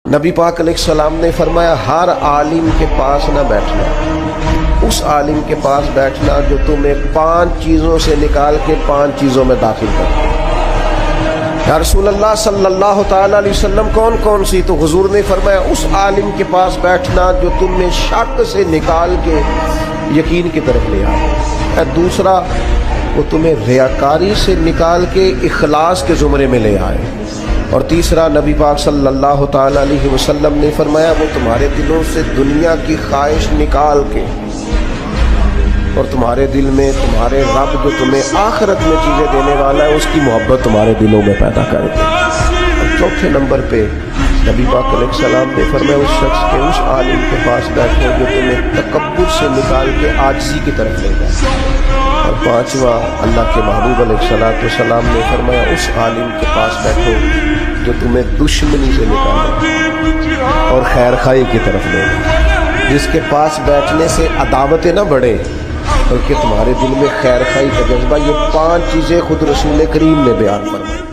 نبی پاک علیہ السلام نے فرمایا ہر عالم کے پاس نہ بیٹھنا، اس عالم کے پاس بیٹھنا جو تمہیں 5 چیزوں سے نکال کے 5 چیزوں میں داخل کر۔ یا رسول اللہ صلی اللہ تعالیٰ علیہ وسلم کون کون سی؟ تو حضور نے فرمایا اس عالم کے پاس بیٹھنا جو تمہیں شک سے نکال کے یقین کی طرف لے آئے، دوسرا وہ تمہیں ریاکاری سے نکال کے اخلاص کے زمرے میں لے آئے، اور تیسرا نبی پاک صلی اللہ تعالیٰ علیہ وسلم نے فرمایا وہ تمہارے دلوں سے دنیا کی خواہش نکال کے اور تمہارے دل میں تمہارے رب جو تمہیں آخرت میں چیزیں دینے والا ہے اس کی محبت تمہارے دلوں میں پیدا کر دے۔ اور چوتھے نمبر پہ نبی پاک علیہ السلام نے فرمایا اس شخص کے اس عالم کے پاس بیٹھو جو تمہیں تکبر سے نکال کے عاجزی کی طرف لے جائے، اور پانچواں اللہ کے محبوب علیہ السلام نے فرمایا اس عالم کے پاس بیٹھو جو تمہیں دشمنی سے نکالے اور خیر خواہی کی طرف لے جائے، جس کے پاس بیٹھنے سے عداوتیں نہ بڑھے بلکہ تمہارے دل میں خیر خواہی کا جذبہ۔ یہ 5 چیزیں خود رسول کریم نے بیان فرمائی۔